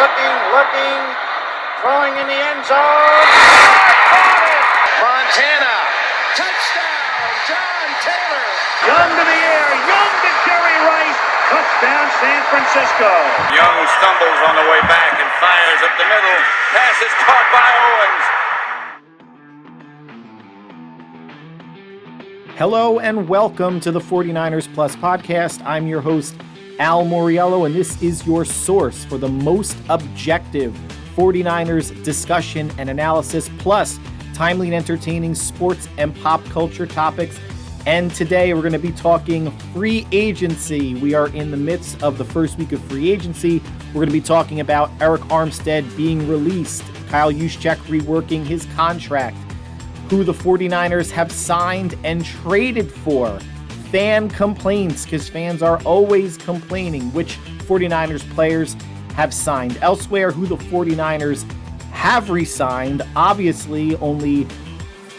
looking, throwing in the end zone. Montana, touchdown, John Taylor. Young to the air, Young to Jerry Rice, touchdown San Francisco. Young stumbles on the way back and fires up the middle. Pass is caught by Owens. Hello and welcome to the 49ers Plus podcast. I'm your host, Al Moriello, and this is your source for the most objective 49ers discussion and analysis, plus timely and entertaining sports and pop culture topics. And today we're going to be talking free agency. We are in the midst of the first week of free agency. We're going to be talking about Eric Armstead being released, Kyle Juszczyk reworking his contract, who the 49ers have signed and traded for, fan complaints, because fans are always complaining which 49ers players have signed elsewhere, who the 49ers have re-signed. Obviously, only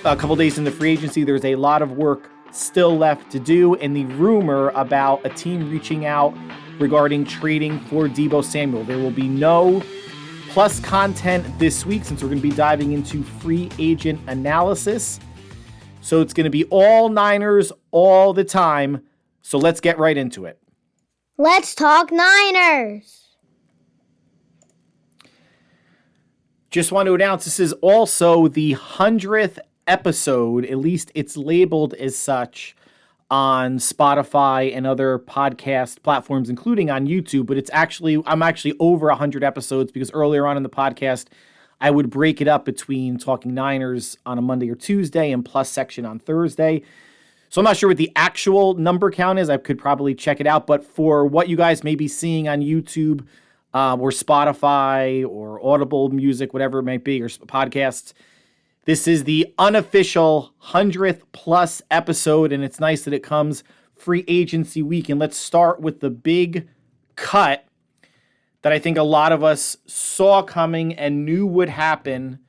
a couple days into free agency, there's a lot of work still left to do, and the rumor about a team reaching out regarding trading for Deebo Samuel. There will be no plus content this week since we're going to be diving into free agent analysis. So it's going to be all Niners all the time. So let's get right into it. Let's talk Niners. Just want to announce this is also the 100th episode, at least it's labeled as such, on Spotify and other podcast platforms, including on YouTube. But I'm actually over 100 episodes because earlier on in the podcast, I would break it up between talking Niners on a Monday or Tuesday and plus section on Thursday. So I'm not sure what the actual number count is. I could probably check it out. But for what you guys may be seeing on YouTube or Spotify or Audible Music, whatever it might be, or podcasts, this is the unofficial 100th plus episode, and it's nice that it comes free agency week. And let's start with the big cut that I think a lot of us saw coming and knew would happen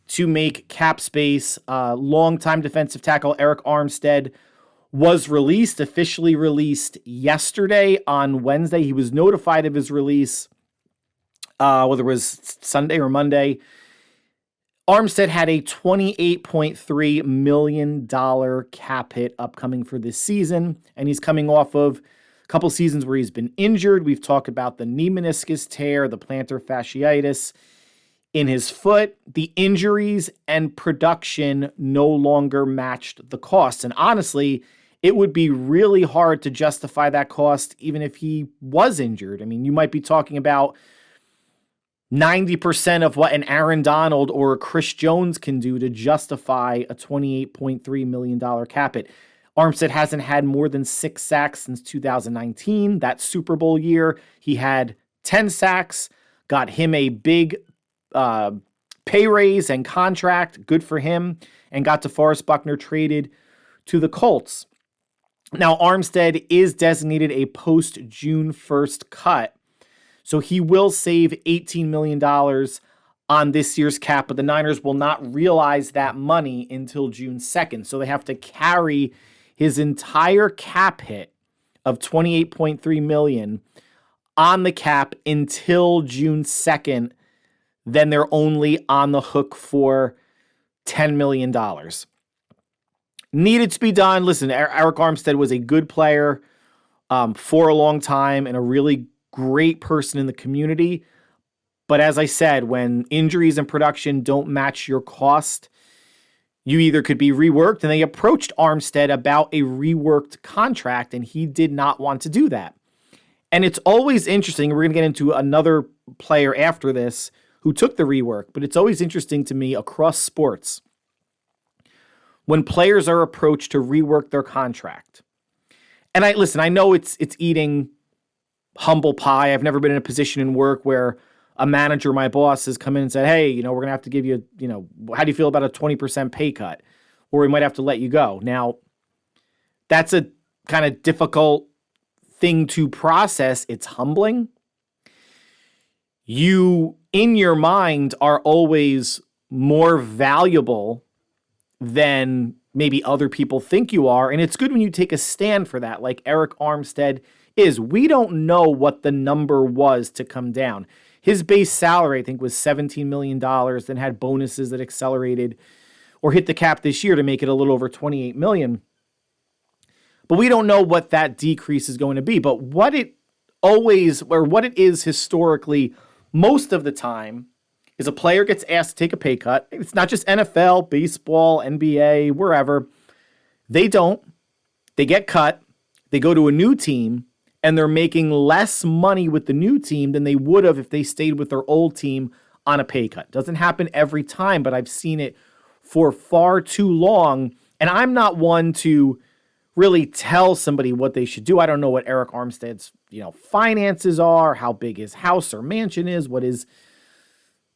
to make cap space. Longtime defensive tackle Eric Armstead was officially released yesterday on Wednesday. He was notified of his release, whether it was Sunday or Monday. Armstead had a $28.3 million cap hit upcoming for this season, and he's coming off of a couple seasons where he's been injured. We've talked about the knee meniscus tear, the plantar fasciitis in his foot. The injuries and production no longer matched the costs, and honestly, it would be really hard to justify that cost even if he was injured. I mean, you might be talking about 90% of what an Aaron Donald or a Chris Jones can do to justify a $28.3 million cap hit. Armstead hasn't had more than 6 sacks since 2019. That Super Bowl year, he had 10 sacks, got him a big pay raise and contract, good for him, and got DeForest Buckner traded to the Colts. Now, Armstead is designated a post-June 1st cut, so he will save $18 million on this year's cap, but the Niners will not realize that money until June 2nd. So they have to carry his entire cap hit of $28.3 million on the cap until June 2nd. Then they're only on the hook for $10 million. Needed to be done. Listen, Eric Armstead was a good player for a long time and a really great person in the community. But as I said, when injuries and production don't match your cost, you either could be reworked, and they approached Armstead about a reworked contract, and he did not want to do that. And it's always interesting. We're going to get into another player after this who took the rework, but it's always interesting to me across sports when players are approached to rework their contract. And I know it's eating humble pie. I've never been in a position in work where a manager, my boss, has come in and said, hey, we're going to have to give you, how do you feel about a 20% pay cut? Or we might have to let you go. Now, that's a kind of difficult thing to process. It's humbling. You, in your mind, are always more valuable than maybe other people think you are. And it's good when you take a stand for that, like Eric Armstead is. We don't know what the number was to come down. His base salary, I think, was $17 million, then had bonuses that accelerated or hit the cap this year to make it a little over $28 million. But we don't know what that decrease is going to be. But what it is historically, most of the time, is a player gets asked to take a pay cut. It's not just NFL, baseball, NBA, wherever. They don't. They get cut. They go to a new team, and they're making less money with the new team than they would have if they stayed with their old team on a pay cut. Doesn't happen every time, but I've seen it for far too long. And I'm not one to really tell somebody what they should do. I don't know what Eric Armstead's, finances are, how big his house or mansion is, what his,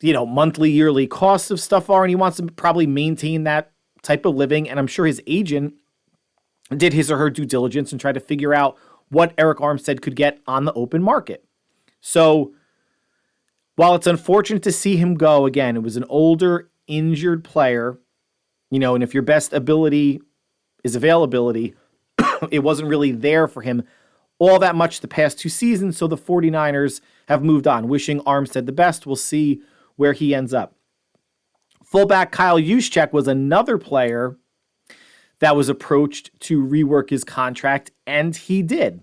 monthly, yearly costs of stuff are. And he wants to probably maintain that type of living. And I'm sure his agent did his or her due diligence and tried to figure out what Eric Armstead could get on the open market. So while it's unfortunate to see him go, again, it was an older, injured player, and if your best ability is availability, it wasn't really there for him all that much the past 2 seasons, so the 49ers have moved on. Wishing Armstead the best. We'll see where he ends up. Fullback Kyle Juszczyk was another player that was approached to rework his contract, and he did.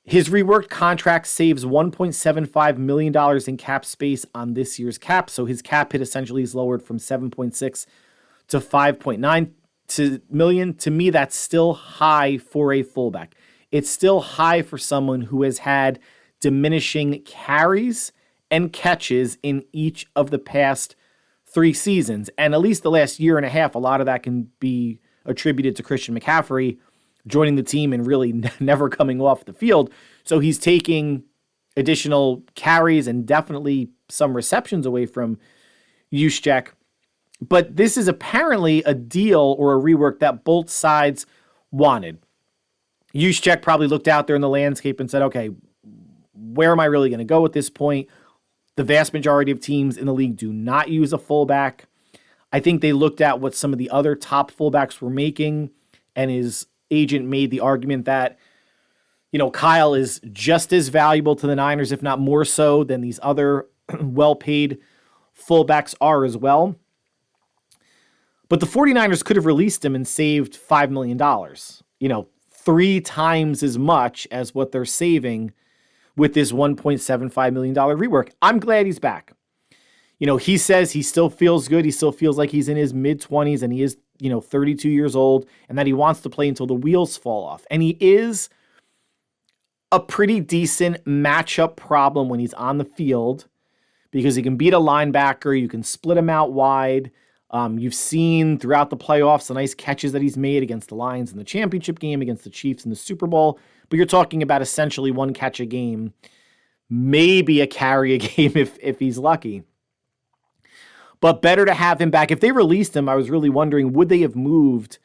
His reworked contract saves $1.75 million in cap space on this year's cap, so his cap hit essentially is lowered from 7.6 to 5.9 million. To me, that's still high for a fullback. It's still high for someone who has had diminishing carries and catches in each of the past 3 seasons. And at least the last year and a half, a lot of that can be attributed to Christian McCaffrey joining the team and really never coming off the field. So he's taking additional carries and definitely some receptions away from Juszczyk. But this is apparently a deal or a rework that both sides wanted. Juszczyk probably looked out there in the landscape and said, okay, where am I really going to go at this point? The vast majority of teams in the league do not use a fullback. I think they looked at what some of the other top fullbacks were making, and his agent made the argument that, Kyle is just as valuable to the Niners, if not more so, than these other well-paid fullbacks are as well. But the 49ers could have released him and saved $5 million, 3 times as much as what they're saving with this $1.75 million rework. I'm glad he's back. He says he still feels good. He still feels like he's in his mid-20s and he is, 32 years old, and that he wants to play until the wheels fall off. And he is a pretty decent matchup problem when he's on the field because he can beat a linebacker. You can split him out wide. You've seen throughout the playoffs the nice catches that he's made against the Lions in the championship game, against the Chiefs in the Super Bowl. But you're talking about essentially 1 catch a game, maybe a carry a game if he's lucky. But better to have him back. If they released him, I was really wondering, would they have moved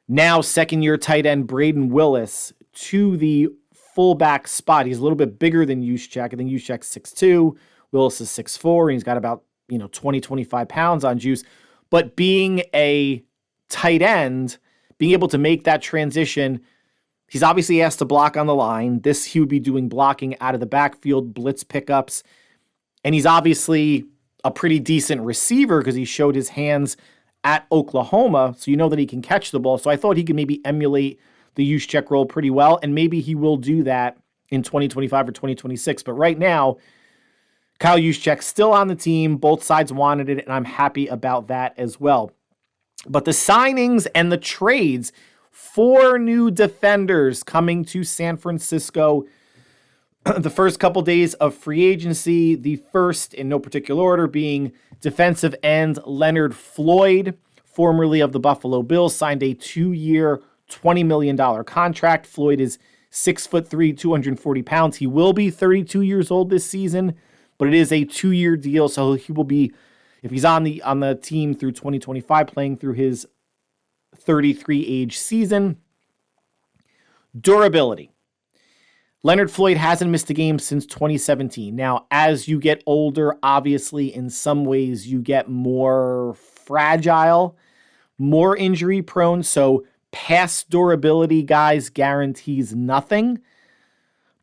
now second-year tight end Braden Willis to the fullback spot? He's a little bit bigger than Juszczyk. I think Juszczyk's 6'2", Willis is 6'4", and he's got about 20, 25 pounds on juice. But being a tight end, being able to make that transition, he's obviously asked to block on the line. He would be doing blocking out of the backfield, blitz pickups. And he's obviously a pretty decent receiver because he showed his hands at Oklahoma. So you know that he can catch the ball. So I thought he could maybe emulate the Juszczyk role pretty well. And maybe he will do that in 2025 or 2026. But right now, Kyle Juszczyk still on the team. Both sides wanted it, and I'm happy about that as well. But the signings and the trades, 4 new defenders coming to San Francisco. The first couple days of free agency, the first in no particular order being defensive end Leonard Floyd, formerly of the Buffalo Bills, signed a 2-year, $20 million contract. Floyd is 6'3", 240 pounds. He will be 32 years old this season, but it is a 2-year deal, so he will be, if he's on the team through 2025, playing through his 33 age season. Durability. Leonard Floyd hasn't missed a game since 2017. Now, as you get older, obviously, in some ways, you get more fragile, more injury prone. So past durability, guys, guarantees nothing.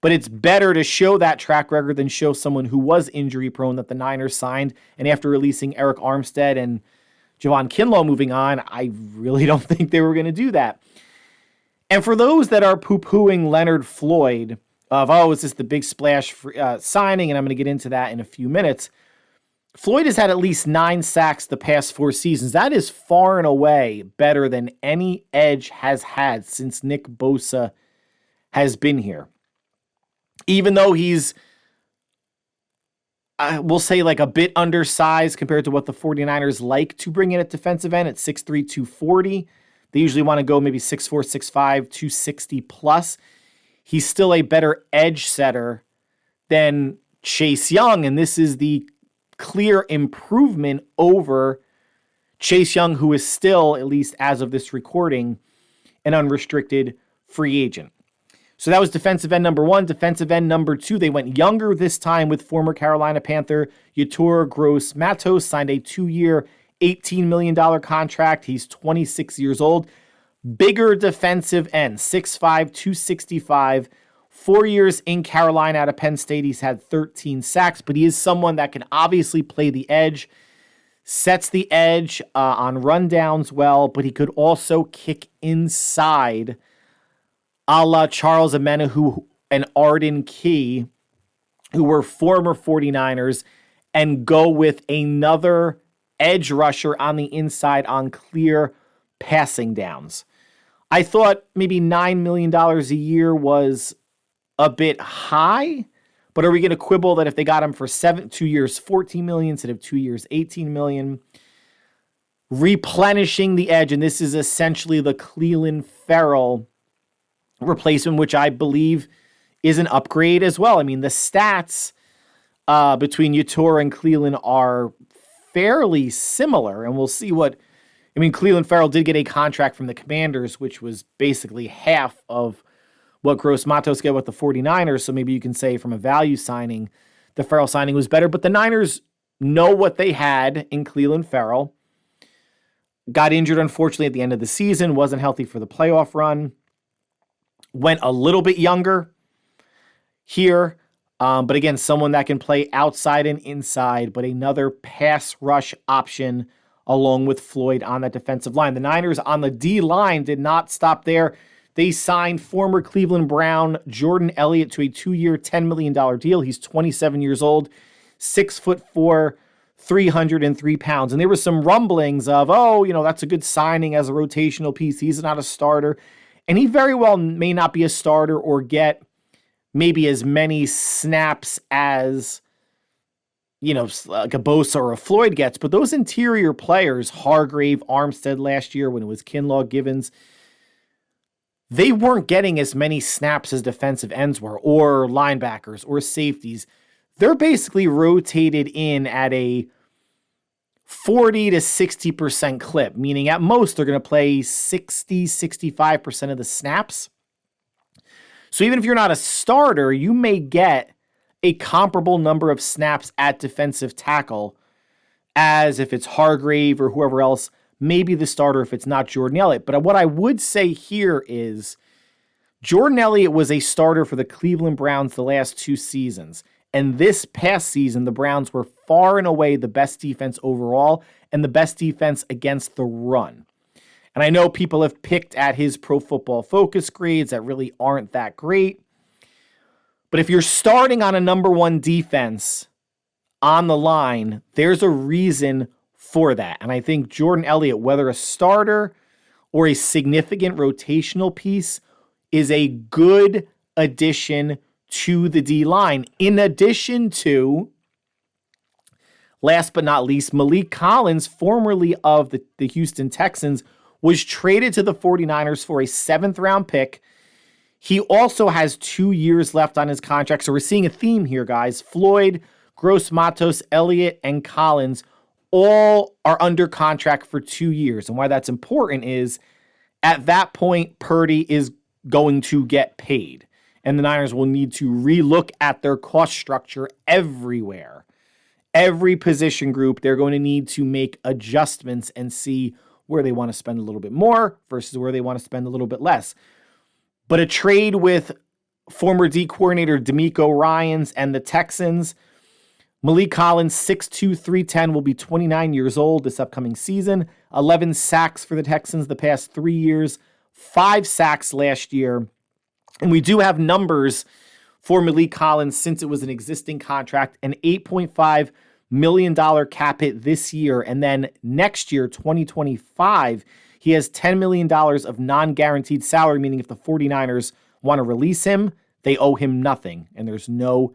But it's better to show that track record than show someone who was injury prone that the Niners signed. And after releasing Eric Armstead and Javon Kinlaw moving on, I really don't think they were going to do that. And for those that are poo-pooing Leonard Floyd of, is this the big splash signing? And I'm going to get into that in a few minutes. Floyd has had at least 9 sacks the past 4 seasons. That is far and away better than any edge has had since Nick Bosa has been here. Even though he's, we'll say, like a bit undersized compared to what the 49ers like to bring in at defensive end at 6'3", 240. They usually want to go maybe 6'4", 6'5", 260 plus. He's still a better edge setter than Chase Young, and this is the clear improvement over Chase Young, who is still, at least as of this recording, an unrestricted free agent. So that was defensive end number 1. Defensive end number 2, they went younger this time with former Carolina Panther Yetur Gross-Matos, signed a 2-year, $18 million contract. He's 26 years old. Bigger defensive end, 6'5", 265. 4 years in Carolina out of Penn State. He's had 13 sacks, but he is someone that can obviously play the edge, sets the edge on rundowns well, but he could also kick inside a la Charles Omenihu and Arden Key, who were former 49ers, and go with another edge rusher on the inside on clear passing downs. I thought maybe $9 million a year was a bit high, but are we going to quibble that if they got him for 2 years, $14 million instead of 2 years, $18 million? Replenishing the edge, and this is essentially the Clelin Ferrell replacement, which I believe is an upgrade as well. I mean, the stats between Yetur and Clelin are fairly similar, and we'll see what... I mean, Clelin Ferrell did get a contract from the Commanders, which was basically half of what Gross-Matos got with the 49ers, so maybe you can say from a value signing, the Ferrell signing was better, but the Niners know what they had in Clelin Ferrell. Got injured, unfortunately, at the end of the season, wasn't healthy for the playoff run. Went a little bit younger here, but again, someone that can play outside and inside, but another pass rush option along with Floyd on that defensive line. The Niners on the D-line did not stop there. They signed former Cleveland Brown Jordan Elliott to a 2-year, $10 million deal. He's 27 years old, 6'4", 303 pounds. And there were some rumblings of, that's a good signing as a rotational piece. He's not a starter. And he very well may not be a starter or get maybe as many snaps as, like a Bosa or a Floyd gets. But those interior players, Hargrave, Armstead last year when it was Kinlaw, Givens, they weren't getting as many snaps as defensive ends were, or linebackers, or safeties. They're basically rotated in at a 40 to 60% clip, meaning at most they're going to play 60, 65% of the snaps. So even if you're not a starter, you may get a comparable number of snaps at defensive tackle as if it's Hargrave or whoever else, maybe the starter if it's not Jordan Elliott. But what I would say here is Jordan Elliott was a starter for the Cleveland Browns the last 2 seasons. And this past season, the Browns were far and away the best defense overall and the best defense against the run. And I know people have picked at his Pro Football Focus grades that really aren't that great. But if you're starting on a number 1 defense on the line, there's a reason for that. And I think Jordan Elliott, whether a starter or a significant rotational piece, is a good addition to the D-line. In addition to, last but not least, Malik Collins, formerly of the Houston Texans, was traded to the 49ers for a 7th-round pick. He also has 2 years left on his contract. So we're seeing a theme here, guys. Floyd, Gross-Matos, Elliott, and Collins all are under contract for 2 years. And why that's important is at that point, Purdy is going to get paid. And the Niners will need to relook at their cost structure everywhere. Every position group, they're going to need to make adjustments and see where they want to spend a little bit more versus where they want to spend a little bit less. But a trade with former D coordinator D'Amico Ryans and the Texans. Malik Collins, 6'2", 310, will be 29 years old this upcoming season. 11 sacks for the Texans the past 3 years. 5 sacks last year. And we do have numbers for Malik Collins since it was an existing contract. An $8.5 million cap hit this year. And then next year, 2025, he has $10 million of non-guaranteed salary, meaning if the 49ers want to release him, they owe him nothing. And there's no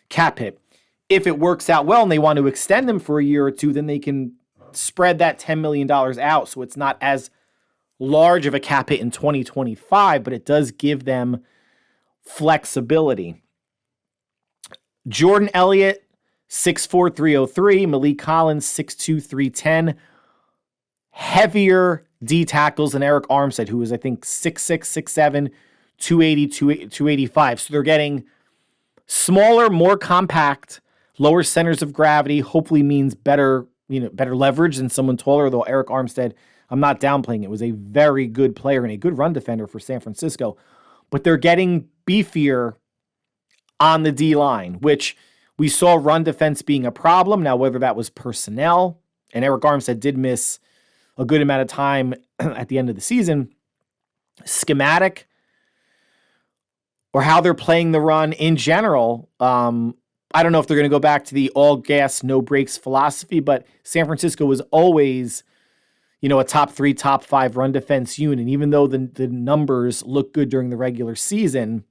cap hit. If it works out well and they want to extend them for a year or two, then they can spread that $10 million out. So it's not as large of a cap hit in 2025, but it does give them flexibility. Jordan Elliott, 6'4", 303. Malik Collins, 6'2", 310. Heavier D tackles than Eric Armstead, who is, I think, 6'6", 6'7", 280, 285. So they're getting smaller, more compact, lower centers of gravity, hopefully means better leverage than someone taller, though Eric Armstead, I'm not downplaying it, was a very good player and a good run defender for San Francisco. But they're getting beefier on the D-line, which we saw run defense being a problem. Now, whether that was personnel, and Eric Armstead did miss a good amount of time at the end of the season, schematic, or how they're playing the run in general, I don't know if they're going to go back to the all gas, no brakes philosophy, but San Francisco was always, a top 3, top 5 run defense unit. Even though the numbers look good during the regular season,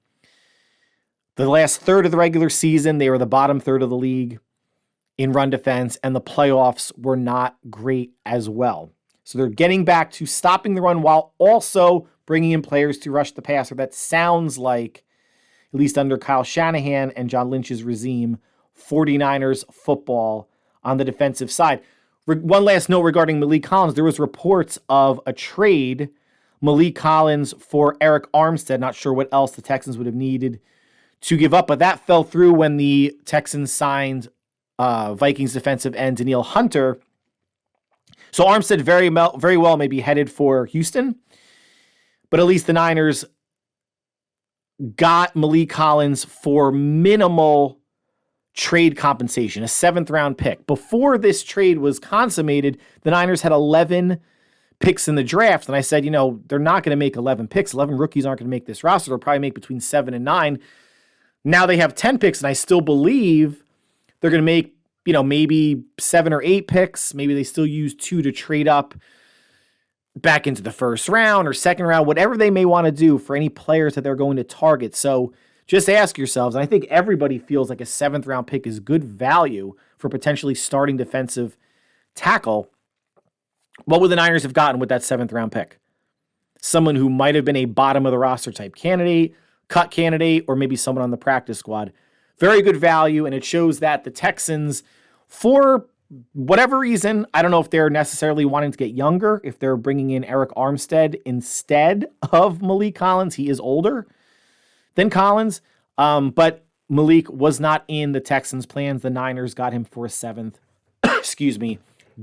the last third of the regular season, they were the bottom third of the league in run defense, and the playoffs were not great as well. So they're getting back to stopping the run while also bringing in players to rush the passer. That sounds like, at least under Kyle Shanahan and John Lynch's regime, 49ers football on the defensive side. One last note regarding Malik Collins. There was reports of a trade, Malik Collins for Eric Armstead. Not sure what else the Texans would have needed to give up, but that fell through when the Texans signed Vikings defensive end Danielle Hunter. So Armstead very well may be headed for Houston, but at least the Niners got Malik Collins for minimal trade compensation, a 7th-round pick. Before this trade was consummated, the Niners had 11 picks in the draft, and I said, they're not going to make 11 picks. 11 rookies aren't going to make this roster. They'll probably make between 7 and 9. Now they have 10 picks, and I still believe they're going to make, maybe 7 or 8 picks. Maybe they still use 2 to trade up back into the first round or second round, whatever they may want to do for any players that they're going to target. So just ask yourselves, and I think everybody feels like a 7th-round pick is good value for potentially starting defensive tackle. What would the Niners have gotten with that 7th-round pick? Someone who might have been a bottom-of-the-roster type candidate, cut candidate, or maybe someone on the practice squad. Very good value, and it shows that the Texans, for whatever reason, I don't know if they're necessarily wanting to get younger, if they're bringing in Eric Armstead instead of Malik Collins. He is older than Collins, but Malik was not in the Texans' plans. The Niners got him for a 7th.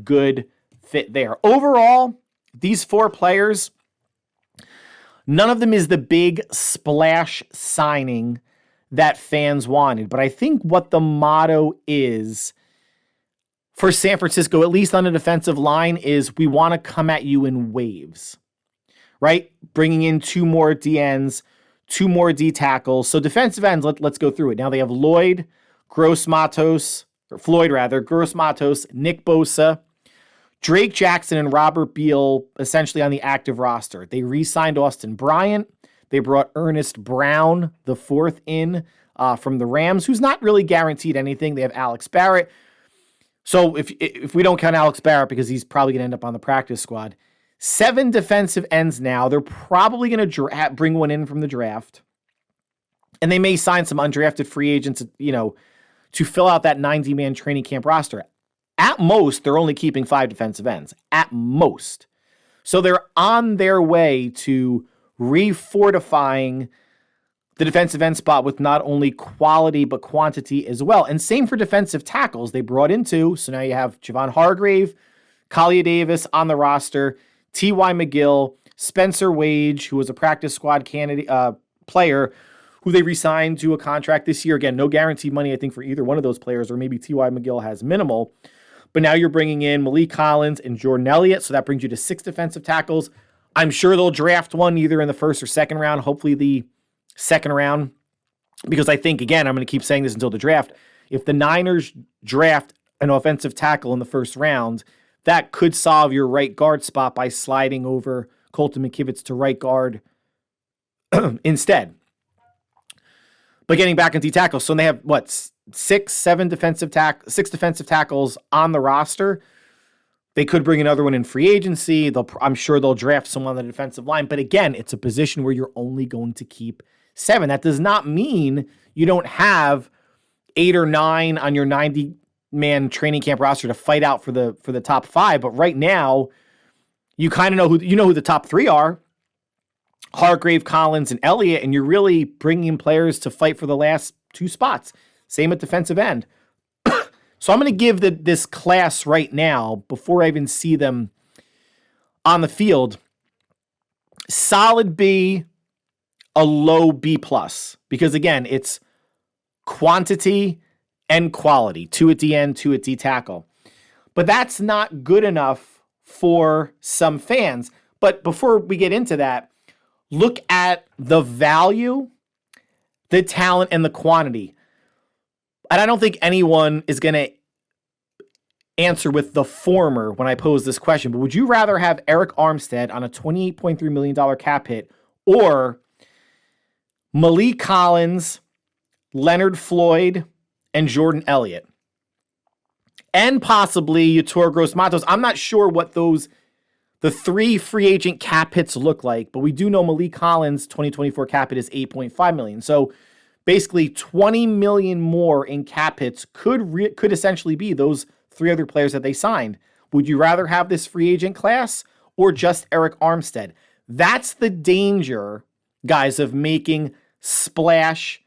Good fit there. Overall, these 4 players, none of them is the big splash signing that fans wanted. But I think what the motto is for San Francisco, at least on the defensive line, is we want to come at you in waves, right? Bringing in 2 more DNs, 2 more D tackles. So defensive ends, let's go through it. Now they have Floyd, Gross-Matos, Nick Bosa, Drake Jackson, and Robert Beal essentially on the active roster. They re-signed Austin Bryant. They brought Ernest Brown, the 4th in from the Rams, who's not really guaranteed anything. They have Alex Barrett. So if we don't count Alex Barrett, because he's probably going to end up on the practice squad, 7 defensive ends now. They're probably going to bring one in from the draft. And they may sign some undrafted free agents, to fill out that 90-man training camp roster. At most, they're only keeping 5 defensive ends. At most. So they're on their way to refortifying the defensive end spot with not only quality, but quantity as well. And same for defensive tackles. They brought in 2. So now you have Javon Hargrave, Kalia Davis on the roster, T.Y. McGill, Spencer Wage, who was a practice squad candidate player, who they re-signed to a contract this year. Again, no guaranteed money, I think, for either one of those players, or maybe T.Y. McGill has minimal. But now you're bringing in Malik Collins and Jordan Elliott, so that brings you to 6 defensive tackles. I'm sure they'll draft one either in the first or second round, hopefully the second round, because I think, again, I'm going to keep saying this until the draft, if the Niners draft an offensive tackle in the first round, that could solve your right guard spot by sliding over Colton McKivitz to right guard instead. But getting back into tackles, so they have, 6 defensive tackles on the roster. They could bring another one in free agency. I'm sure they'll draft someone on the defensive line. But again, it's a position where you're only going to keep 7. That does not mean you don't have 8 or 9 on your 90-man training camp roster to fight out for the top 5. But right now, you kind of know who the top 3 are. Hargrave, Collins, and Elliott, and you're really bringing players to fight for the last 2 spots. Same at defensive end. So I'm going to give this class right now, before I even see them on the field, solid B, a low B+. Because again, it's quantity and quality. 2 at the end, 2 at D tackle. But that's not good enough for some fans. But before we get into that, look at the value, the talent, and the quantity. And I don't think anyone is going to answer with the former when I pose this question, but would you rather have Eric Armstead on a $28.3 million cap hit, or Malik Collins, Leonard Floyd, and Jordan Elliott? And possibly Yetur Gross-Matos. I'm not sure what the 3 free agent cap hits look like, but we do know Malik Collins' 2024 cap hit is $8.5 million. So basically $20 million more in cap hits could essentially be those 3 other players that they signed. Would you rather have this free agent class or just Eric Armstead? That's the danger, guys, of making splash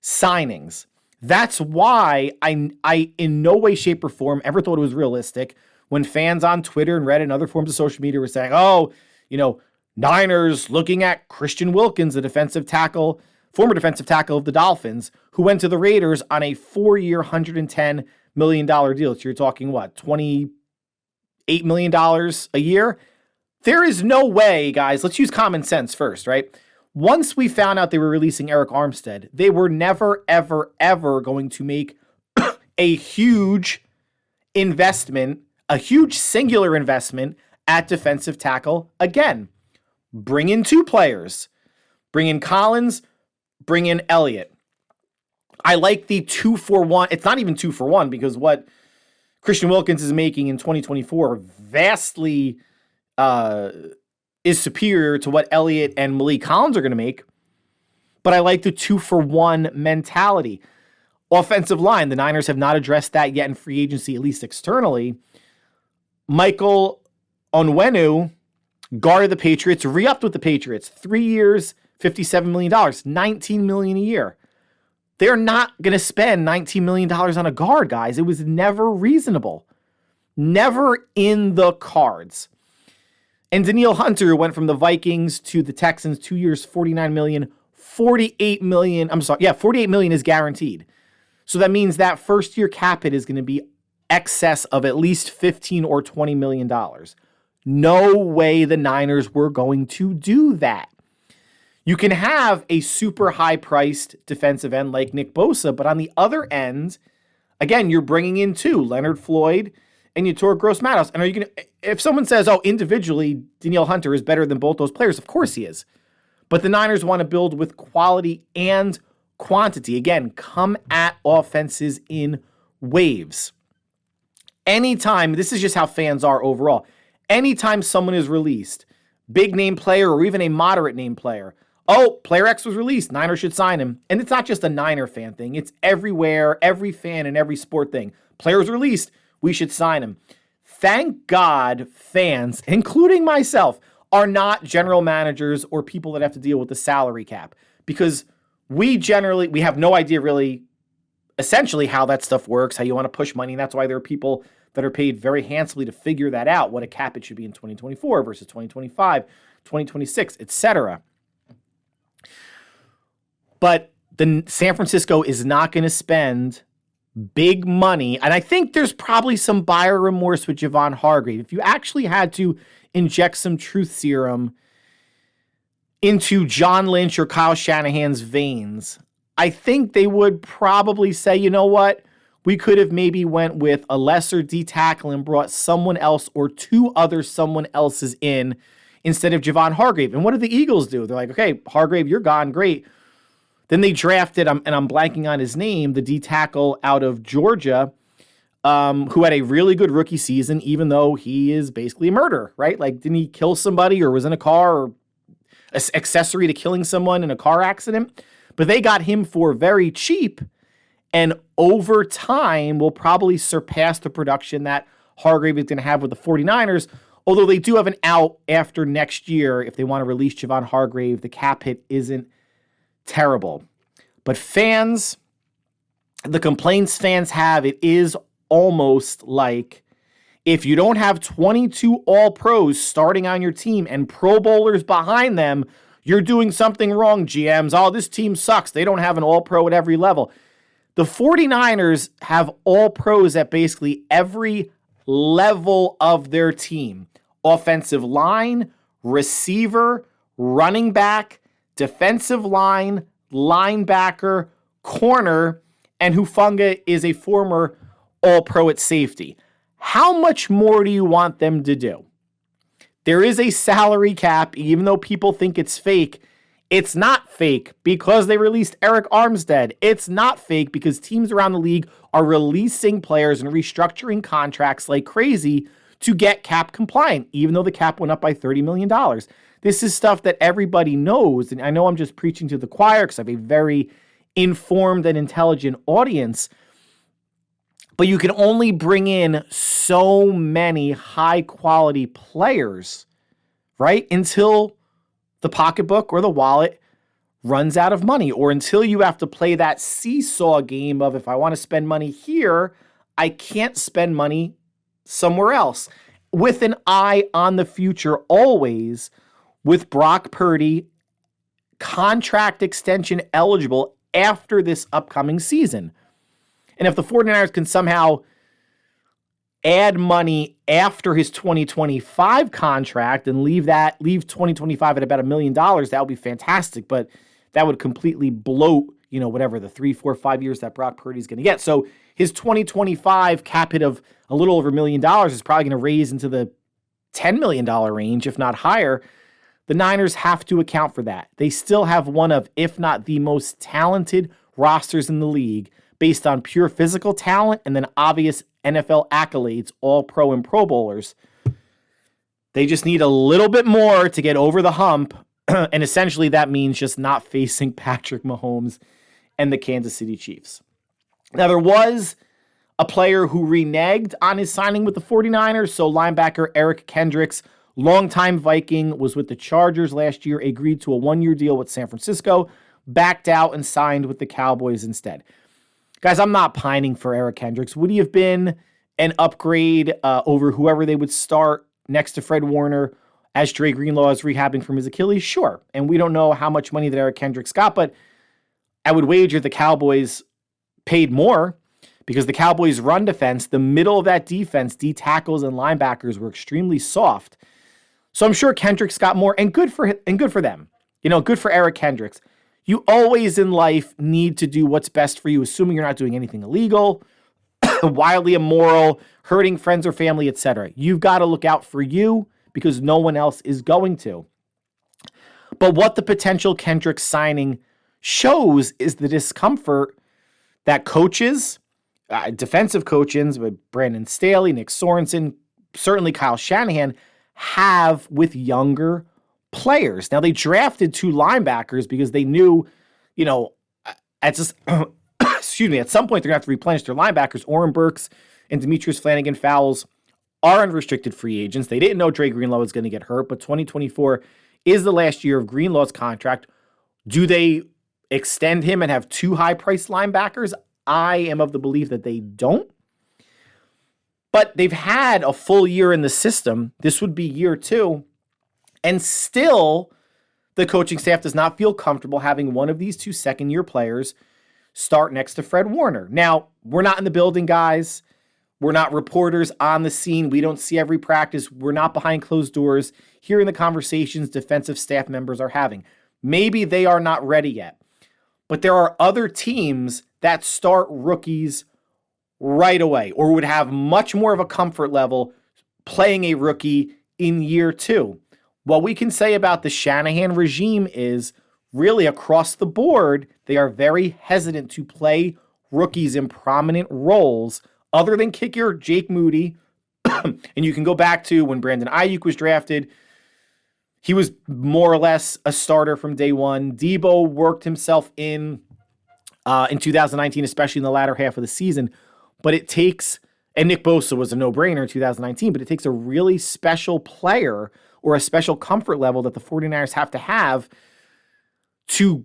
signings. That's why I in no way, shape, or form ever thought it was realistic when fans on Twitter and Reddit and other forms of social media were saying, Niners looking at Christian Wilkins, the former defensive tackle of the Dolphins, who went to the Raiders on a 4-year, $110 million deal. So you're talking, $28 million a year? There is no way, guys, let's use common sense first, right? Once we found out they were releasing Eric Armstead, they were never, ever, ever going to make a huge investment, a huge singular investment at defensive tackle again. Bring in 2 players. Bring in Collins, bring in Elliott. I like the 2-for-1. It's not even 2-for-1 because what Christian Wilkins is making in 2024 vastly is superior to what Elliott and Malik Collins are going to make. But I like the 2-for-1 mentality. Offensive line, the Niners have not addressed that yet in free agency, at least externally. Michael Onwenu, guard of the Patriots, re-upped with the Patriots. 3 years, $57 million, $19 million a year. They're not going to spend $19 million on a guard, guys. It was never reasonable. Never in the cards. And Danielle Hunter went from the Vikings to the Texans, 2 years, $49 million, $48 million is guaranteed. So that means that first year cap hit is going to be excess of at least $15 or $20 million. No way the Niners were going to do that. You can have a super high-priced defensive end like Nick Bosa, but on the other end, again, you're bringing in 2, Leonard Floyd and Yetur Gross-Matos. And are you going to, if someone says, individually, Danielle Hunter is better than both those players, of course he is. But the Niners want to build with quality and quantity. Again, come at offenses in waves. Anytime, this is just how fans are overall. Anytime someone is released, big name player or even a moderate name player, player X was released, Niners should sign him. And it's not just a Niner fan thing. It's everywhere, every fan and every sport thing. Players released, we should sign him. Thank God fans, including myself, are not general managers or people that have to deal with the salary cap. Because we have no idea really essentially how that stuff works, how you want to push money. And that's why there are people that are paid very handsomely to figure that out, what a cap it should be in 2024 versus 2025, 2026, etc. But the San Francisco is not going to spend big money. And I think there's probably some buyer remorse with Javon Hargrave. If you actually had to inject some truth serum into John Lynch or Kyle Shanahan's veins, I think they would probably say, you know what? We could have maybe went with a lesser D tackle and brought someone else or two other someone else's in instead of Javon Hargrave. And what do the Eagles do? They're like, okay, Hargrave, you're gone. Great. Then they drafted, and I'm blanking on his name, the D tackle out of Georgia, who had a really good rookie season, even though he is basically a murderer, right? Like, didn't he kill somebody or was in a car or accessory to killing someone in a car accident? But they got him for very cheap, and over time will probably surpass the production that Hargrave is going to have with the 49ers, although they do have an out after next year if they want to release Javon Hargrave. The cap hit isn't terrible. But fans, the complaints fans have, it is almost like if you don't have 22 All-Pros starting on your team and Pro Bowlers behind them, you're doing something wrong, GMs. Oh, this team sucks. They don't have an All-Pro at every level. The 49ers have All-Pros at basically every level of their team. Offensive line, receiver, running back, defensive line, linebacker, corner, and Hufanga is a former All-Pro at safety. How much more do you want them to do? There is a salary cap, even though people think it's fake. It's not fake because they released Eric Armstead. It's not fake because teams around the league are releasing players and restructuring contracts like crazy to get cap compliant, even though the cap went up by $30 million. This is stuff that everybody knows. And I know I'm just preaching to the choir because I have a very informed and intelligent audience. But you can only bring in so many high-quality players, right? Until the pocketbook or the wallet runs out of money, or until you have to play that seesaw game of, if I want to spend money here, I can't spend money somewhere else. With an eye on the future always, with Brock Purdy contract extension eligible after this upcoming season. And if the 49ers can somehow add money after his 2025 contract and leave 2025 at about $1 million, that would be fantastic. But that would completely bloat, whatever the 3, 4, 5 years that Brock Purdy is going to get. So his 2025 cap hit of a little over $1 million is probably going to raise into the $10 million range, if not higher. The Niners have to account for that. They still have one of, if not the most talented rosters in the league, based on pure physical talent and then obvious NFL accolades, all pro and Pro Bowlers. They just need a little bit more to get over the hump, and essentially that means just not facing Patrick Mahomes and the Kansas City Chiefs. Now, there was a player who reneged on his signing with the 49ers, so linebacker Eric Kendricks, longtime Viking, was with the Chargers last year, agreed to a one-year deal with San Francisco, backed out and signed with the Cowboys instead. Guys, I'm not pining for Eric Kendricks. Would he have been an upgrade over whoever they would start next to Fred Warner as Dre Greenlaw is rehabbing from his Achilles? Sure. And we don't know how much money that Eric Kendricks got, but I would wager the Cowboys paid more because the Cowboys' run defense, the middle of that defense, D tackles and linebackers were extremely soft. So I'm sure Kendricks got more, and good for them. Good for Eric Kendricks. You always in life need to do what's best for you, assuming you're not doing anything illegal, wildly immoral, hurting friends or family, etc. You've got to look out for you because no one else is going to. But what the potential Kendricks signing shows is the discomfort that coaches, defensive coaches, with Brandon Staley, Nick Sorensen, certainly Kyle Shanahan, have with younger players. Now, they drafted 2 linebackers because they knew, at some point they're going to have to replenish their linebackers. Oren Burks and Demetrius Flanagan-Fowles are unrestricted free agents. They didn't know Dre Greenlaw was going to get hurt, but 2024 is the last year of Greenlaw's contract. Do they extend him and have 2 high-priced linebackers? I am of the belief that they don't. But they've had a full year in the system. This would be year 2. And still, the coaching staff does not feel comfortable having one of these two second-year players start next to Fred Warner. Now, we're not in the building, guys. We're not reporters on the scene. We don't see every practice. We're not behind closed doors hearing the conversations defensive staff members are having. Maybe they are not ready yet. But there are other teams that start rookies right away or would have much more of a comfort level playing a rookie in year 2. What we can say about the Shanahan regime is really across the board, they are very hesitant to play rookies in prominent roles other than kicker Jake Moody. And you can go back to when Brandon Ayuk was drafted. He was more or less a starter from day one. Deebo worked himself in 2019, especially in the latter half of the season. But it takes, and Nick Bosa was a no-brainer in 2019, but it takes a really special player or a special comfort level that the 49ers have to have to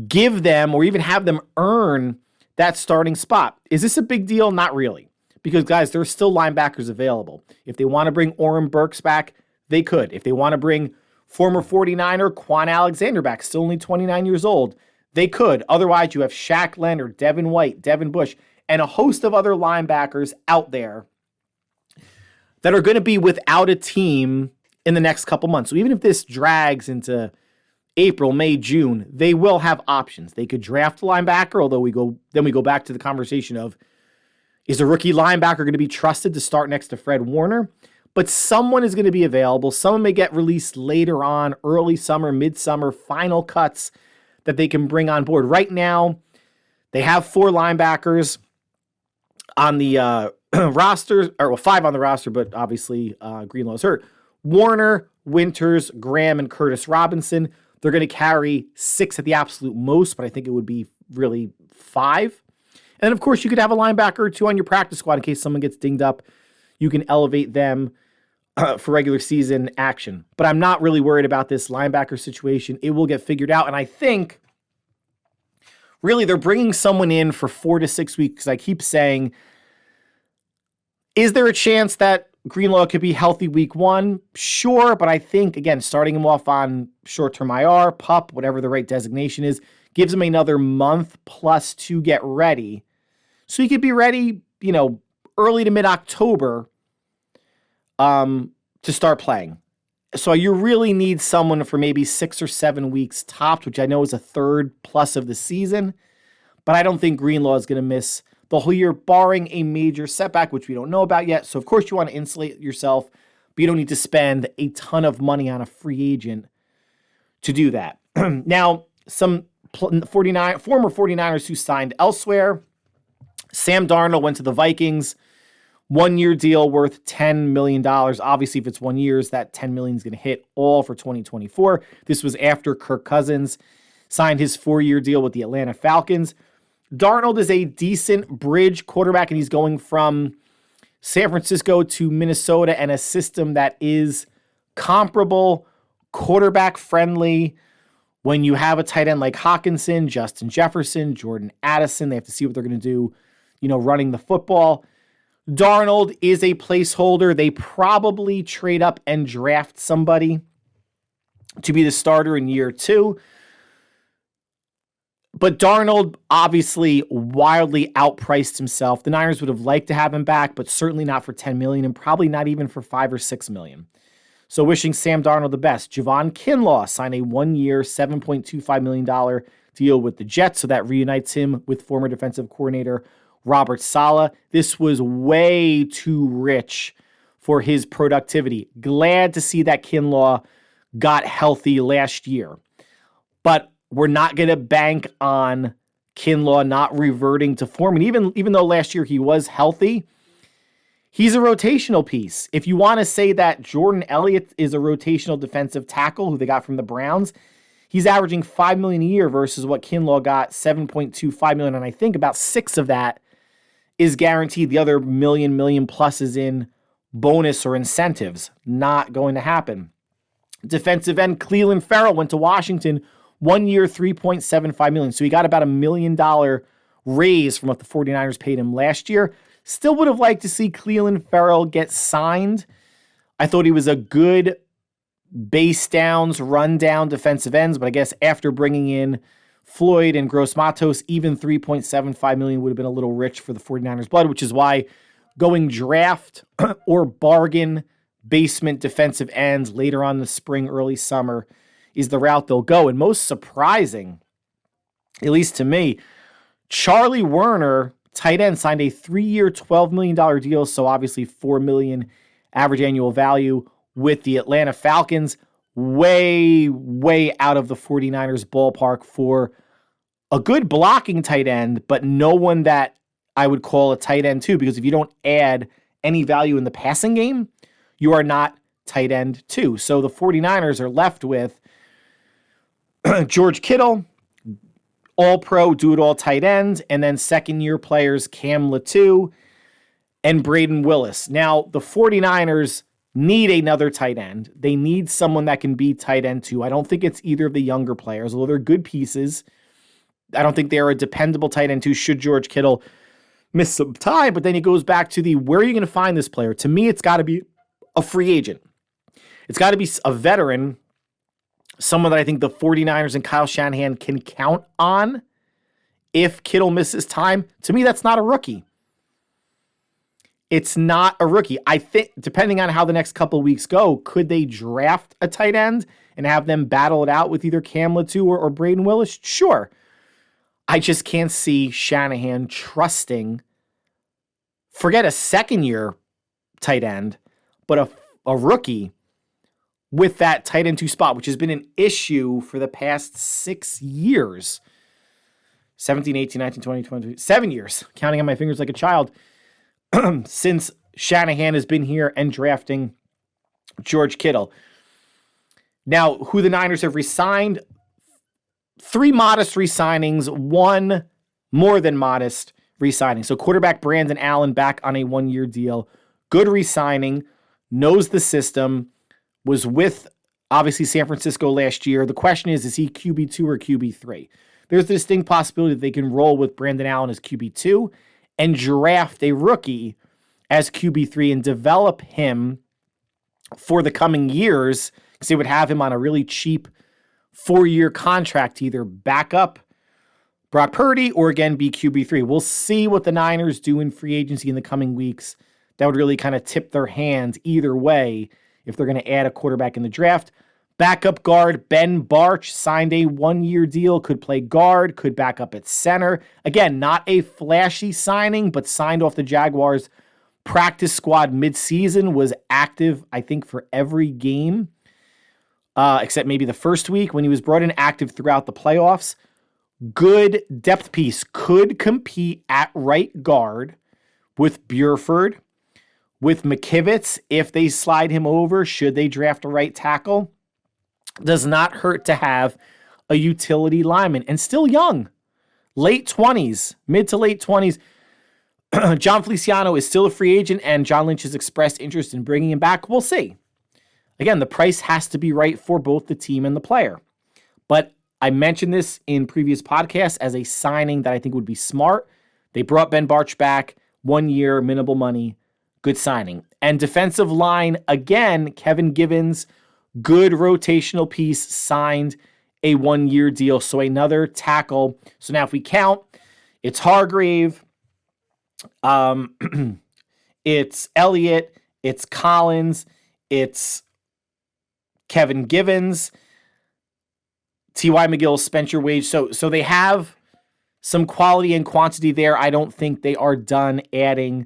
give them or even have them earn that starting spot. Is this a big deal? Not really. Because, guys, there are still linebackers available. If they want to bring Oren Burks back, they could. If they want to bring former 49er Quan Alexander back, still only 29 years old, they could. Otherwise, you have Shaq Leonard, Devin White, Devin Bush, and a host of other linebackers out there that are going to be without a team in the next couple months. So even if this drags into April, May, June, they will have options. They could draft a linebacker, although we go back to the conversation of, is a rookie linebacker going to be trusted to start next to Fred Warner? But someone is going to be available. Someone may get released later on, early summer, midsummer, final cuts that they can bring on board. Right now, they have 4 linebackers on the roster, or 5 on the roster, but obviously Greenlaw's hurt. Warner, Winters, Graham, and Curtis Robinson. They're going to carry 6 at the absolute most, but I think it would be really 5. And then, of course, you could have a linebacker or 2 on your practice squad in case someone gets dinged up. You can elevate them for regular season action. But I'm not really worried about this linebacker situation. It will get figured out. And I think, really, they're bringing someone in for 4 to 6 weeks. I keep saying, is there a chance that Greenlaw could be healthy week 1? Sure, but I think, again, starting him off on short-term IR, PUP, whatever the right designation is, gives him another month plus to get ready. So he could be ready, early to mid-October to start playing. So you really need someone for maybe 6 or 7 weeks tops, which I know is a third plus of the season. But I don't think Greenlaw is going to miss the whole year, barring a major setback, which we don't know about yet. So, of course, you want to insulate yourself, but you don't need to spend a ton of money on a free agent to do that. Now, some former 49ers who signed elsewhere. Sam Darnold went to the Vikings. 1-year deal worth $10 million. Obviously, if it's 1 year, that $10 million is going to hit all for 2024. This was after Kirk Cousins signed his 4-year deal with the Atlanta Falcons. Darnold is a decent bridge quarterback, and he's going from San Francisco to Minnesota and a system that is comparable, quarterback-friendly. When you have a tight end like Hawkinson, Justin Jefferson, Jordan Addison, they have to see what they're going to do, running the football. Darnold is a placeholder. They probably trade up and draft somebody to be the starter in year 2. But Darnold obviously wildly outpriced himself. The Niners would have liked to have him back, but certainly not for $10 million and probably not even for $5 or $6 million. So wishing Sam Darnold the best. Javon Kinlaw signed a 1-year, $7.25 million deal with the Jets, so that reunites him with former defensive coordinator Robert Saleh. This was way too rich for his productivity. Glad to see that Kinlaw got healthy last year. But we're not going to bank on Kinlaw not reverting to form. And even though last year he was healthy, he's a rotational piece. If you want to say that Jordan Elliott is a rotational defensive tackle who they got from the Browns, he's averaging $5 million a year versus what Kinlaw got, $7.25 million. And I think about 6 of that is guaranteed. The other million plus is in bonus or incentives. Not going to happen. Defensive end Cleveland Farrell went to Washington, 1 year, $3.75 million. So he got about $1 million raise from what the 49ers paid him last year. Still would have liked to see Cleveland Farrell get signed. I thought he was a good base downs, run down defensive ends, but I guess after bringing in Floyd and Gross Matos, even $3.75 million would have been a little rich for the 49ers blood, which is why going draft or bargain basement defensive ends later on in the spring, early summer is the route they'll go. And most surprising, at least to me, Charlie Werner, tight end, signed a 3-year, $12 million deal, so obviously $4 million average annual value with the Atlanta Falcons. Way, way out of the 49ers ballpark for a good blocking tight end, but no one that I would call a tight end too, because if you don't add any value in the passing game, you are not tight end too. So the 49ers are left with George Kittle, all-pro, do-it-all tight end, and then second-year players Cam Latu and Braden Willis. Now, the 49ers need another tight end. They need someone that can be tight end too. I don't think it's either of the younger players, although they're good pieces. I don't think they're a dependable tight end too, should George Kittle miss some time. But then it goes back to where are you going to find this player? To me, it's got to be a free agent. It's got to be a veteran, someone that I think the 49ers and Kyle Shanahan can count on if Kittle misses time. To me, that's not a rookie. It's not a rookie. I think, depending on how the next couple of weeks go, could they draft a tight end and have them battle it out with either Cam Latu or Braden Willis? Sure. I just can't see Shanahan trusting, forget a second-year tight end, but a rookie with that tight end 2 spot, which has been an issue for the past 6 years. 17, 18, 19, 20, 22, 7 years, counting on my fingers like a child, since Shanahan has been here and drafting George Kittle. Now, who the Niners have resigned, 3 modest resignings, 1 more than modest resigning. So quarterback Brandon Allen back on a 1-year deal. Good resigning, knows the system, was with, obviously, San Francisco last year. The question is he QB2 or QB3? There's the distinct possibility that they can roll with Brandon Allen as QB2 and draft a rookie as QB3 and develop him for the coming years, because they would have him on a really cheap 4-year contract to either back up Brock Purdy or again be QB3. We'll see what the Niners do in free agency in the coming weeks. That would really kind of tip their hands either way if they're going to add a quarterback in the draft. Backup guard Ben Barch signed a 1-year deal, could play guard, could back up at center. Again, not a flashy signing, but signed off the Jaguars practice squad midseason, was active, I think, for every game, except maybe the first week when he was brought in, active throughout the playoffs. Good depth piece, could compete at right guard with Burford, with McKivitz if they slide him over, should they draft a right tackle. Does not hurt to have a utility lineman, and still young, late 20s, mid to late 20s. John Feliciano is still a free agent, and John Lynch has expressed interest in bringing him back. We'll see. Again, the price has to be right for both the team and the player. But I mentioned this in previous podcasts as a signing that I think would be smart. They brought Ben Barch back, 1 year, minimal money, good signing. And defensive line, again, Kevin Givens, good rotational piece, signed a 1-year deal. So another tackle. So now if we count, it's Hargrave, it's Elliott, it's Collins, it's Kevin Givens, T.Y. McGill, Spencer Wage. So they have some quality and quantity there. I don't think they are done adding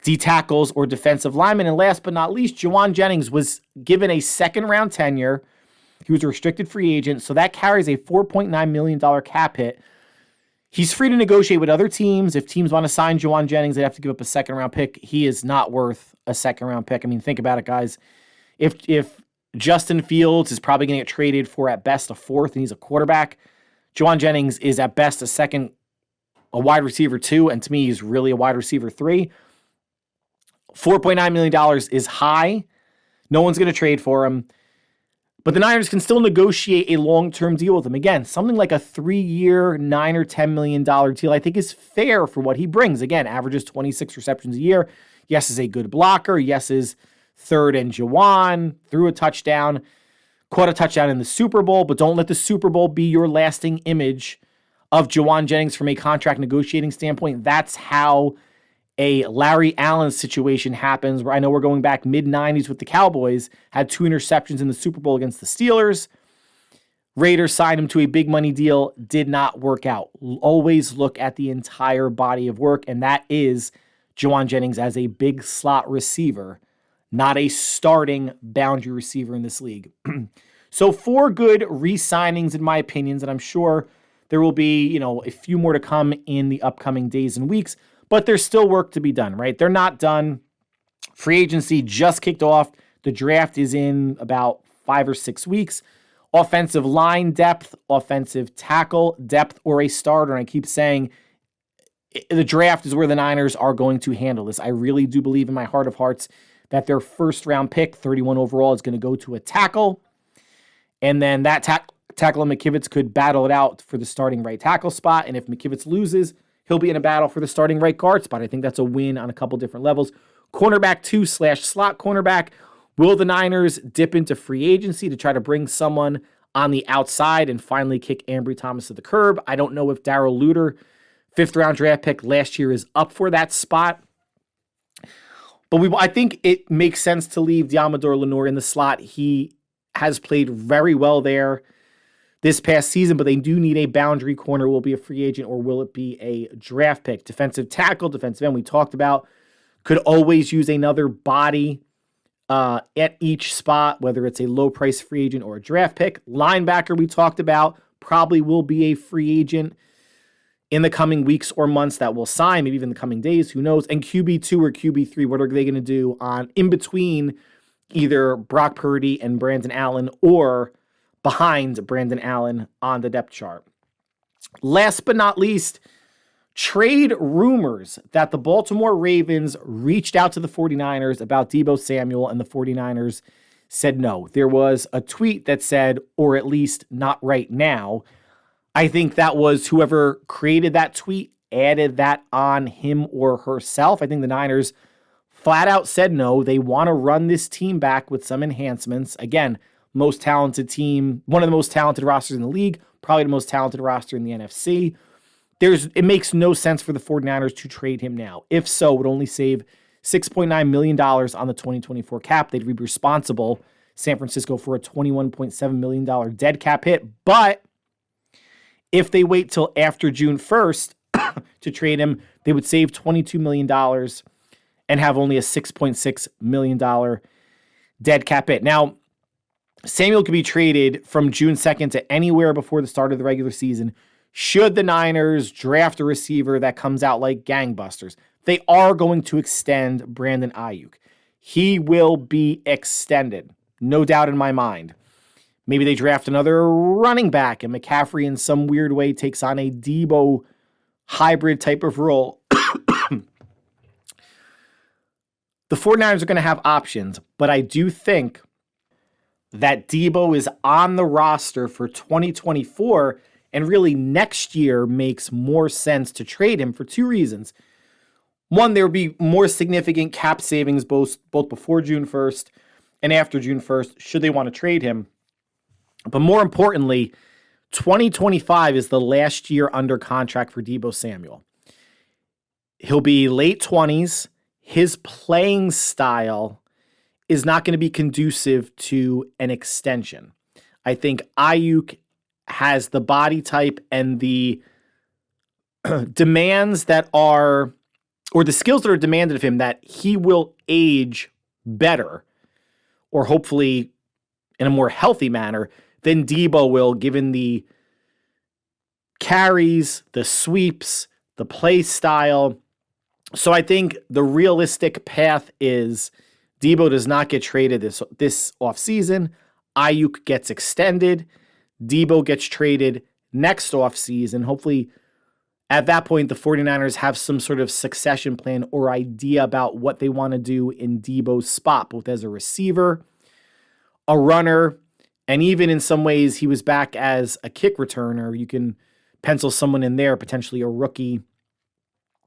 D tackles or defensive linemen. And last but not least, Juwan Jennings was given a 2nd-round tenure. He was a restricted free agent, so that carries a $4.9 million cap hit. He's free to negotiate with other teams. If teams want to sign Juwan Jennings, they have to give up a 2nd-round pick. He is not worth a 2nd-round pick. I mean, think about it, guys. If Justin Fields is probably going to get traded for at best a 4th, and he's a quarterback, Juwan Jennings is at best a wide receiver 2, and to me, he's really a wide receiver 3. $4.9 million is high. No one's going to trade for him. But the Niners can still negotiate a long-term deal with him. Again, something like a 3-year, $9 or $10 million deal, I think is fair for what he brings. Again, averages 26 receptions a year. Yes, is a good blocker. Yes, is 3rd and Juwan, threw a touchdown. caught a touchdown in the Super Bowl, but don't let the Super Bowl be your lasting image of Juwan Jennings from a contract negotiating standpoint. That's how a Larry Allen situation happens, where I know we're going back mid-90s with the Cowboys, had 2 interceptions in the Super Bowl against the Steelers. Raiders signed him to a big money deal, did not work out. Always look at the entire body of work, and that is Juwan Jennings as a big slot receiver, not a starting boundary receiver in this league. So 4 good re-signings in my opinions, and I'm sure there will be, a few more to come in the upcoming days and weeks, but there's still work to be done, right? They're not done. Free agency just kicked off. The draft is in about 5 or 6 weeks. Offensive line depth, offensive tackle depth, or a starter. And I keep saying the draft is where the Niners are going to handle this. I really do believe in my heart of hearts that their first round pick, 31 overall, is going to go to a tackle. And then that tackle and McKivitz could battle it out for the starting right tackle spot. And if McKivitz loses, he'll be in a battle for the starting right guard spot. I think that's a win on a couple different levels. Cornerback 2/slot cornerback. Will the Niners dip into free agency to try to bring someone on the outside and finally kick Ambry Thomas to the curb? I don't know if Darrell Luter, 5th round draft pick last year, is up for that spot. But I think it makes sense to leave Diamador Lenore in the slot. He has played very well there this past season, but they do need a boundary corner. Will it be a free agent or will it be a draft pick? Defensive tackle, defensive end, we talked about. Could always use another body at each spot, whether it's a low-price free agent or a draft pick. Linebacker, we talked about, probably will be a free agent in the coming weeks or months that will sign, maybe even the coming days, who knows. And QB2 or QB3, what are they going to do on in between either Brock Purdy and Brandon Allen or behind Brandon Allen on the depth chart? Last but not least, trade rumors that the Baltimore Ravens reached out to the 49ers about Deebo Samuel, and the 49ers said no. There was a tweet that said, or at least not right now. I think that was whoever created that tweet added that on him or herself. I think the Niners flat out said no. They want to run this team back with some enhancements. Again, most talented team, one of the most talented rosters in the league, probably the most talented roster in the NFC. It makes no sense for the 49ers to trade him now. If so, it would only save $6.9 million on the 2024 cap. They'd be responsible, San Francisco, for a $21.7 million dead cap hit. But if they wait till after June 1st to trade him, they would save $22 million and have only a $6.6 million dead cap hit. Now, Samuel could be traded from June 2nd to anywhere before the start of the regular season. Should the Niners draft a receiver that comes out like gangbusters, they are going to extend Brandon Ayuk. He will be extended, no doubt in my mind. Maybe they draft another running back and McCaffrey in some weird way takes on a Deebo hybrid type of role. The 49ers are going to have options, but I do think that Deebo is on the roster for 2024, and really next year makes more sense to trade him for 2 reasons. One, there will be more significant cap savings both before June 1st and after June 1st, should they want to trade him. But more importantly, 2025 is the last year under contract for Deebo Samuel. He'll be late 20s. His playing style is not going to be conducive to an extension. I think Ayuk has the body type and the demands that are, or the skills that are demanded of him, that he will age better, or hopefully in a more healthy manner, than Deebo will, given the carries, the sweeps, the play style. So I think the realistic path is Deebo does not get traded this offseason. Ayuk gets extended. Deebo gets traded next offseason. Hopefully, at that point, the 49ers have some sort of succession plan or idea about what they want to do in Deebo's spot, both as a receiver, a runner, and even in some ways, he was back as a kick returner. You can pencil someone in there, potentially a rookie,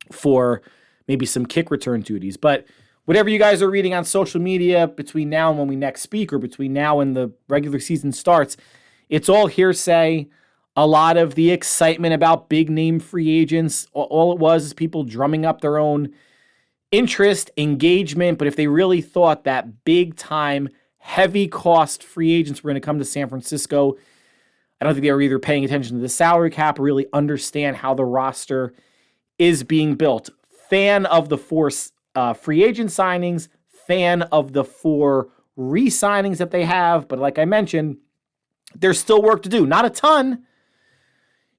for maybe some kick return duties. But whatever you guys are reading on social media between now and when we next speak, or between now and the regular season starts, it's all hearsay. A lot of the excitement about big name free agents, all it was is people drumming up their own interest, engagement. But if they really thought that big time, heavy cost free agents were going to come to San Francisco, I don't think they were either paying attention to the salary cap or really understand how the roster is being built. Fan of the 4 free agent signings, fan of the 4 re-signings that they have. But like I mentioned, there's still work to do. Not a ton.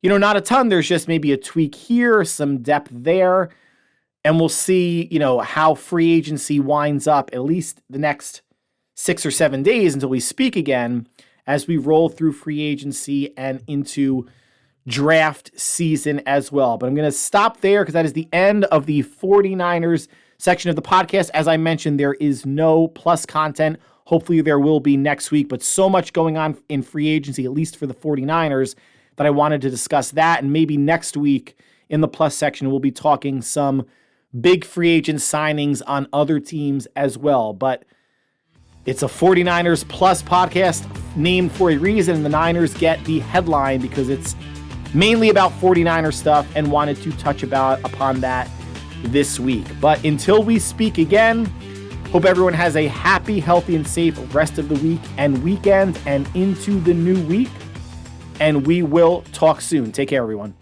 Not a ton. There's just maybe a tweak here, some depth there. And we'll see, how free agency winds up at least the next 6 or 7 days until we speak again, as we roll through free agency and into draft season as well. But I'm going to stop there because that is the end of the 49ers section of the podcast. As I mentioned, there is no plus content. Hopefully there will be next week, but so much going on in free agency, at least for the 49ers, that I wanted to discuss that. And maybe next week in the plus section, we'll be talking some big free agent signings on other teams as well. But it's a 49ers plus podcast named for a reason, and the Niners get the headline because it's mainly about 49er stuff, and wanted to touch upon that this week. But until we speak again, hope everyone has a happy, healthy, and safe rest of the week and weekend and into the new week. And we will talk soon. Take care, everyone.